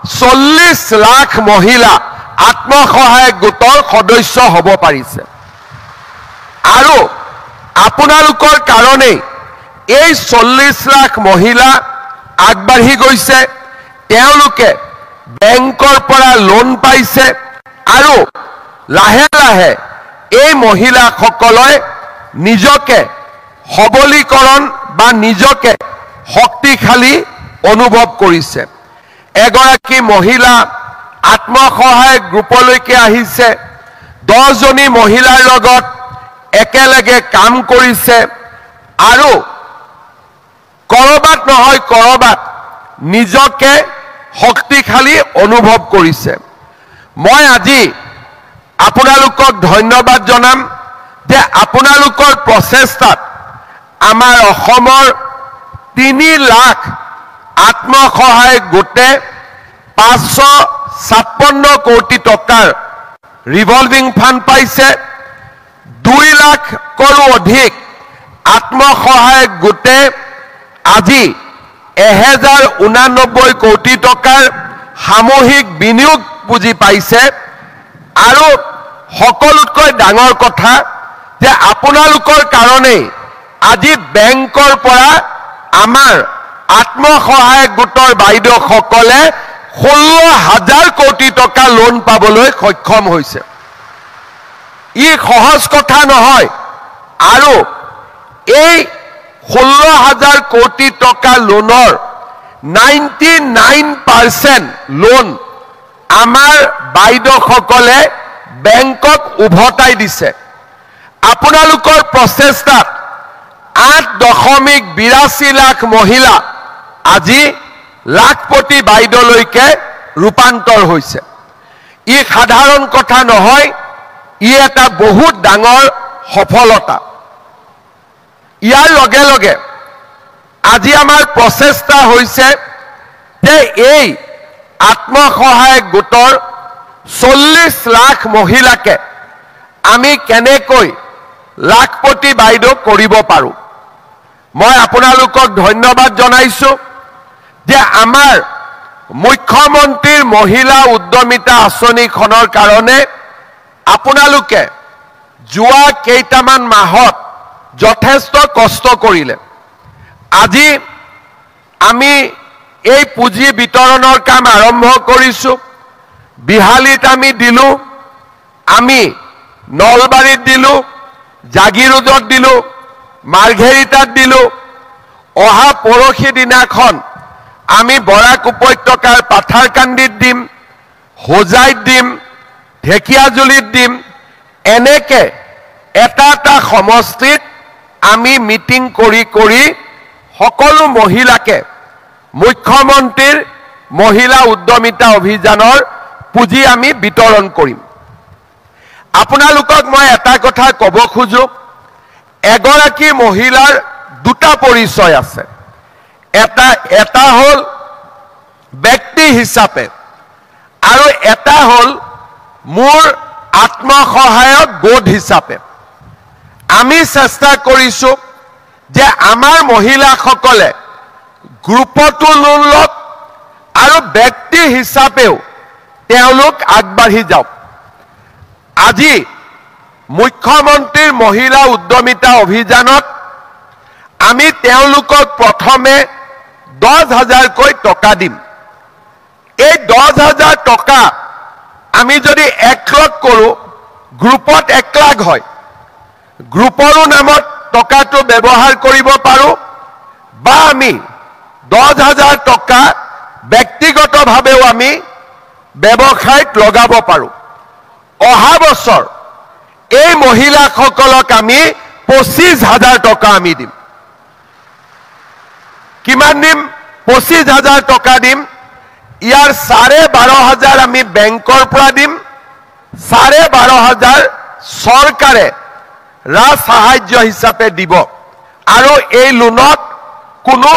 40 লাখ মহিলা আত্মসহায়ক গোটৰ সদস্য হ'ব পাৰিছে আৰু আপোনালোকৰ কাৰণে এই 40 লাখ মহিলা আগবাঢ়ি গৈছে তেওঁলোকে বেংকৰ পৰা লোন পাইছে আৰু লাহে লাহে এই মহিলাসকলে নিজকে সবলীকৰণ বা নিজকে শক্তিশালী অনুভৱ কৰিছে এগৰাকী মহিলা আত্মসহায়ক গ্ৰুপলৈকে আহিছে 10 জনী মহিলাৰ লগত একেলগে কাম কৰিছে আৰু কৰবাত নহয় কৰবাত নিজকে শক্তিশালী অনুভৱ কৰিছে মই আজি আপোনালোকক ধন্যবাদ জনাম যে আপোনালোকৰ প্ৰচেষ্টাত আমাৰ অসমৰ 3 লাখ আত্মসহায়ক গোটে 556 কোটি টকাৰ ৰিভলভিং ফাণ্ড পাইছে 2 লাখৰো অধিক আত্মসহায়ক গোটে আজি 1089 কোটি টকাৰ সামূহিক বিনিয়োগ পুঁজি পাইছে আৰু সকলোতকৈ ডাঙৰ কথা যে আপোনালোকৰ কাৰণে আজি বেংকৰ পৰা আমাৰ আত্মসহায়ক গোটৰ বাইদেউসকলে 16,000 কোটি টকা লোন পাবলৈ সক্ষম হৈছে ই সহজ কথা নহয় আৰু এই 16,000 কোটি টকা লোনৰ 99% লোন আমাৰ বাইদেউসকলে বেংকক উভতাই দিছে আপোনালোকৰ প্ৰচেষ্টাত 8.82 লাখ মহিলা আজি লাখপতি বাইদেউলৈকে ৰূপান্তৰ হৈছে ই সাধাৰণ কথা নহয় ই এটা বহুত ডাঙৰ সফলতা ইয়াৰ লগে লগে আজি আমাৰ প্ৰচেষ্টা হৈছে যে এই আত্মসহায়ক গোটৰ 40 লাখ মহিলাকে আমি কেনেকৈ লাখপতি বাইদেউ কৰিব পাৰো মই আপোনালোকক ধন্যবাদ জনাইছো যে আমাৰ মুখ্যমন্ত্ৰীৰ মহিলা উদ্যমিতা আঁচনিখনৰ কাৰণে আপোনালোকে যোৱা কেইটামান মাহত যথেষ্ট কষ্ট কৰিলে আজি আমি এই পুঁজি বিতৰণৰ কাম আৰম্ভ কৰিছো বিহালীত আমি দিলো আমি নলবাৰীত দিলো জাগিৰোডত দিলো মাৰ্ঘেৰিটাত দিলো অহা পৰহি দিনাখন আমি বৰাক উপত্যকাৰ পাথাৰকান্দিত দিম হোজাইত দিম ঢেকিয়াজুলিত দিম এনেকে এটা সমষ্টিত আমি মিটিং কৰি সকলো মহিলাকে মুখ্যমন্ত্ৰীৰ মহিলা উদ্যমিতা অভিযানৰ পুঁজি আমি বিতৰণ কৰিম আপোনালোকক মই এটা কথা ক'ব খোজো এগৰাকী মহিলাৰ দুটা পৰিচয় আছে এটা হল ব্যক্তি হিচাপে আৰু এটা হল মোৰ আত্মসহায়ক গোট হিচাপে আমি চেষ্টা কৰিছো যে আমাৰ মহিলাসকলে গ্ৰুপটো লোন লওক আৰু ব্যক্তি হিচাপেও তেওঁলোক আগবাঢ়ি যাওক আজি মুখ্যমন্ত্ৰীৰ মহিলা উদ্যমিতা অভিযানত আমি তেওঁলোকক প্ৰথমে 10,000 কৈ টকা দিম এই 10,000 টকা আমি যদি 1 লাখ কৰো গ্ৰুপত 1 লাখ হয় গ্ৰুপৰো নামত টকাটো ব্যৱহাৰ কৰিব পাৰো বা আমি 10,000 টকা ব্যক্তিগতভাৱেও আমি ব্যৱসায়ত লগাব পাৰো অহা বছৰ এই মহিলাসকলক আমি 25,000 টকা আমি দিম কিমান দিম 25,000 টকা দিম ইয়াৰ 12,500 আমি বেংকৰ পৰা দিম 12,500 চৰকাৰে ৰাজ সাহায্য হিচাপে দিব আৰু এই লোনত কোনো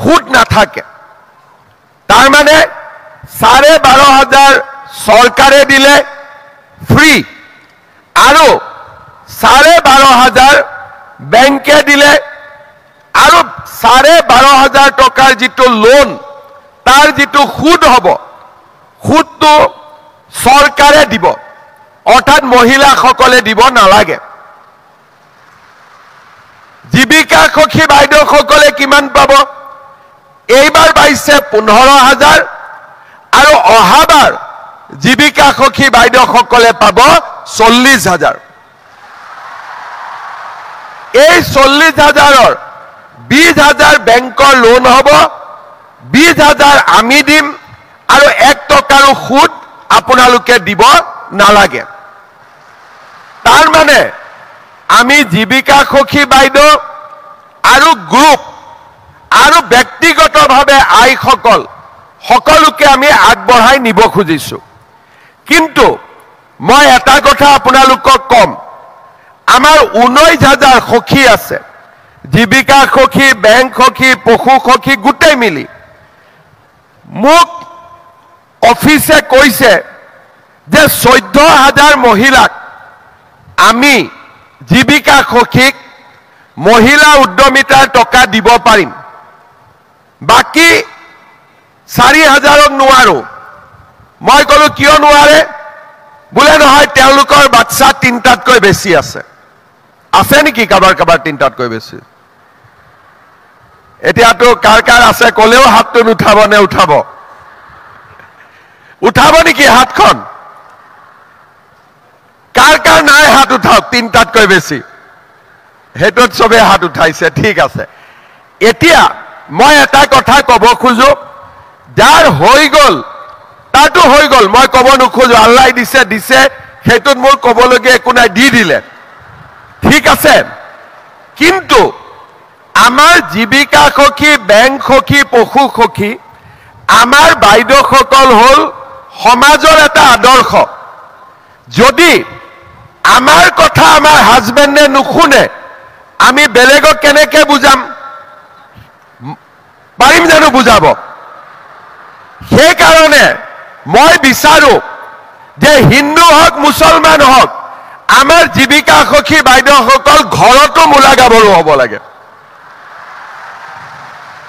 সুদ নাথাকে তাৰ মানে 12,500 চৰকাৰে দিলে ফ্ৰী আৰু 12,500 বেংকে দিলে আৰু 12,500 টকাৰ যিটো লোন তাৰ যিটো সুদ হ'ব সুদটো চৰকাৰে দিব, অৰ্থাৎ মহিলাসকলে দিব নালাগে। জীৱিকা সখী বাইদেউসকলে কিমান পাব? এইবাৰ পাইছে 15,000 আৰু অহাবাৰ জীৱিকা সখী বাইদেউসকলে পাব 40,000। এই 40,000-ৰ 20,000 বেংকৰ লোন হ'ব, 20,000 আমি দিম আৰু 1 টকাৰো সুদ আপোনালোকে দিব নালাগে। তাৰ মানে আমি জীৱিকা সখী বাইদেউ আৰু গ্ৰুপ আৰু ব্যক্তিগতভাৱে আইসকল সকলোকে আমি আগবঢ়াই নিব খুজিছো। কিন্তু মই এটা কথা আপোনালোকক কম, আমাৰ 19,000 সখী আছে, জীৱিকা সখী, বেংক সখী, পশু সখী গোটেই মিলি। মোক অফিচে কৈছে যে 14,000 মহিলাক আমি জীৱিকা সখীক মহিলা উদ্যমিতাৰ টকা দিব পাৰিম, বাকী 4,000ক নোৱাৰো। মই ক'লো কিয় নোৱাৰে? বোলে নহয় তেওঁলোকৰ বাচ্চা 3টাতকৈ বেছি আছে। আছে নেকি কাৰোবাৰ 3টাতকৈ বেছি? এতিয়াতো কাৰ কাৰ আছে ক'লেও হাতটো নুঠাব নে উঠাব? উঠাব নেকি হাতখন? কাৰ কাৰ নাই হাত উঠাওক 3টাতকৈ বেছি। সেইটোত চবে হাত উঠাইছে, ঠিক আছে। এতিয়া মই এটা কথা ক'ব খোজো, যাৰ হৈ গ'ল তাতো হৈ গ'ল, মই ক'ব নোখোজো। আল্লাহ দিছে দিছে, সেইটোত মোৰ ক'বলগীয়া একো নাই, দি দিলে, ঠিক আছে। কিন্তু আমাৰ জীৱিকা সখী, বেংক সখী, পশু সখী, আমাৰ বাইদেউসকল হ'ল সমাজৰ এটা আদৰ্শ। যদি আমাৰ কথা আমাৰ হাজবেণ্ডে নুশুনে, আমি বেলেগক কেনেকে বুজাম? পাৰিম জানো বুজাব? সেইকাৰণে মই বিচাৰো যে হিন্দু হওক মুছলমান হওক, আমাৰ জীৱিকা সখী বাইদেউসকল ঘৰতো মূলা গাভৰু হ'ব লাগে।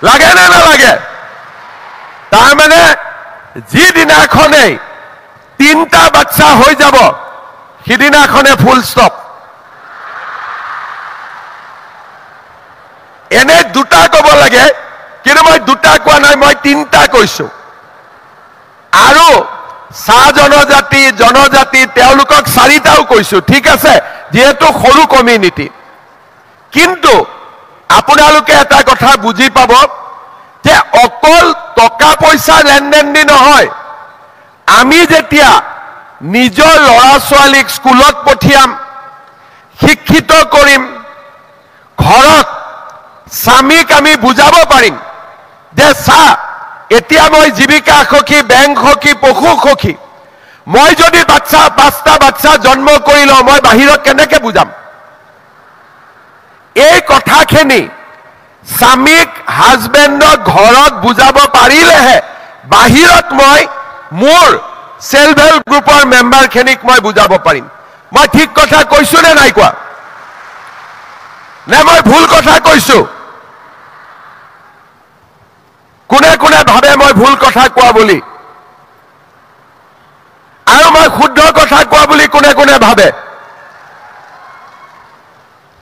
লাগে নে নালাগে? তাৰমানে যিদিনাখনেই 3টা বাচ্চা হৈ যাব, সিদিনাখনে ফুল ষ্টপ। এনে 2টা ক'ব লাগে, কিন্তু মই 2টা কোৱা নাই, মই 3টা কৈছো। আৰু চাহ জনজাতি তেওঁলোকক 4টাও কৈছো, ঠিক আছে, যিহেতু সৰু কমিউনিটি। কিন্তু আপোনালোকে এটা কথা বুজি পাব যে অকল টকা পইচা লেনদেন দি নহয়, আমি যেতিয়া নিজৰ ল'ৰা ছোৱালীক স্কুলত পঠিয়াম, শিক্ষিত কৰিম, ঘৰত স্বামীক আমি বুজাব পাৰিম যে চা, এতিয়া মই জীৱিকা সখী, বেংক সখী, পশু সখী, মই যদি 5টা বাচ্চা জন্ম কৰি লওঁ, মই বাহিৰত কেনেকে বুজাম? এই কথাখিনি স্বামীক, হাজবেণ্ডক ঘৰত বুজাব পাৰিলেহে বাহিৰত মই মোৰ সেলফ হেল্প গ্ৰুপৰ মেম্বাৰখিনিক মই বুজাব পাৰিম। মই ঠিক কথা কৈছো নে নাই কোৱা? নে মই ভুল কথা কৈছো? কোনে কোনে ভাবে মই ভুল কথা কোৱা বুলি? আৰু মই শুদ্ধ কথা কোৱা বুলি কোনে কোনে ভাবে?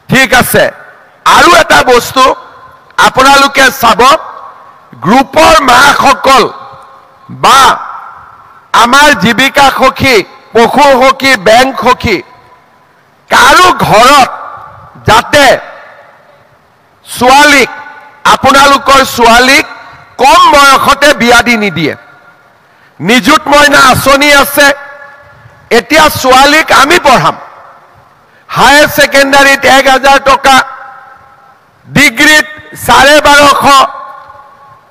ঠিক আছে। আৰু এটা বস্তু আপোনালোকে চাব, গ্ৰুপৰ মাসকল বা আমাৰ জীৱিকা সখী, পশু সখী, বেংক সখী, কাৰো ঘৰত যাতে ছোৱালীক, আপোনালোকৰ ছোৱালীক কম বয়সতে বিয়া দি নিদিয়ে। নিযুত মইনা আঁচনি আছে, এতিয়া ছোৱালীক আমি পঢ়াম। হায়াৰ ছেকেণ্ডাৰীত 1,000 টকা, ডিগ্ৰীত 1250,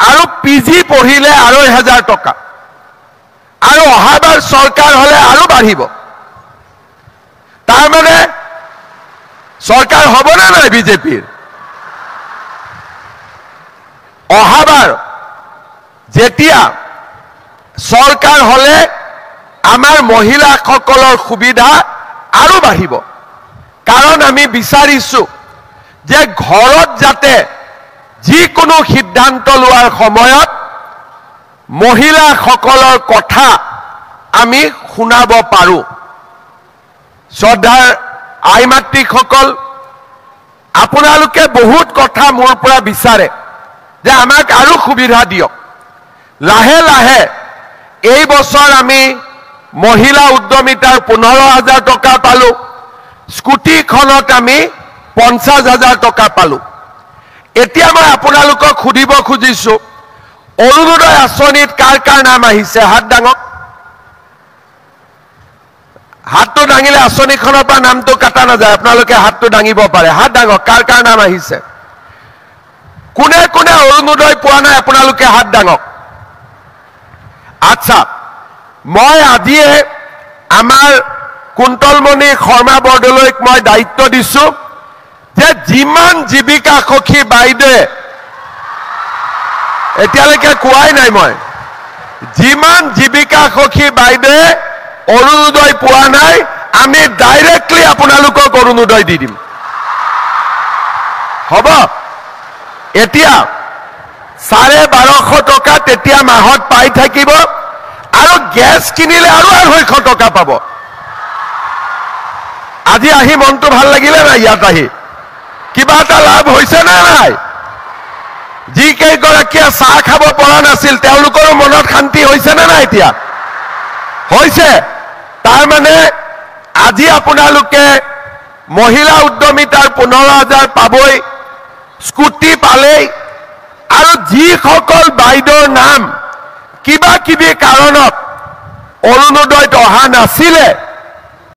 আৰু PG পঢ়িলে 2,500 টকা, আৰু অহাবাৰ চৰকাৰ হলে আৰু বাঢ়িব। তাৰমানে চৰকাৰ হ'ব নে নাই বিজেপিৰ? অহাবাৰ যেতিয়া চৰকাৰ হলে আমাৰ মহিলাসকলৰ সুবিধা আৰু বাঢ়িব। কাৰণ আমি বিচাৰিছো যে ঘৰত যাতে যিকোনো সিদ্ধান্ত লোৱাৰ সময়ত মহিলাসকলৰ কথা আমি শুনাব পাৰো শ্ৰদ্ধাৰ আই মাতৃসকল আপোনালোকে বহুত কথা মোৰ পৰা বিচাৰে যে আমাক আৰু সুবিধা দিয়ক লাহে লাহে এই বছৰ আমি মহিলা উদ্যমিতাৰ 15,000 টকা পালো স্কুটিখনত আমি 50,000 টকা পালো এতিয়া মই আপোনালোকক খুদিব খুজিছো অৰুণোদয় আঁচনিত কাৰ কাৰ নাম আহিছে হাত ডাঙক হাতটো ডাঙিলে আঁচনিখনৰ পৰা নামটো কাটা নাযায় আপোনালোকে হাতটো ডাঙিব পাৰে হাত ডাঙক কাৰ কাৰ নাম আহিছে কোনে কোনে অৰুণোদয় পোৱা নাই আপোনালোকে হাত ডাঙক আচ্ছা মই আজিয়ে আমাৰ কুন্তলমণি শৰ্মা বৰদলৈক মই দায়িত্ব দিছো যে যিমান জীৱিকা সখী বাইদেৱে এতিয়ালৈকে কোৱাই নাই মই যিমান জীৱিকা সখী বাইদেৱে অৰুণোদয় পোৱা নাই আমি ডাইৰেক্টলি আপোনালোকক অৰুণোদয় দি দিম হ'ব এতিয়া 1250 টকা তেতিয়া মাহত পাই থাকিব আৰু গ্যাস কিনিলে আৰু 250 টকা পাব আজি আহি মনটো ভাল লাগিলে না ইয়াত আহি কিবা এটা লাভ হৈছে না নাই যি কেইগৰাকীয়ে চাহ খাব পৰা নাছিল তেওঁলোকৰ মনত শান্তি হৈছে না নাই এতিয়া হৈছে তাৰ মানে আজি আপোনালোকে মহিলা উদ্যমিতাৰ 15,000 পাবই স্কুটি পালেই আৰু যিসকল বাইদেউৰ নাম কিবা কিবি কাৰণত অৰুণোদয়ত অহা নাছিলে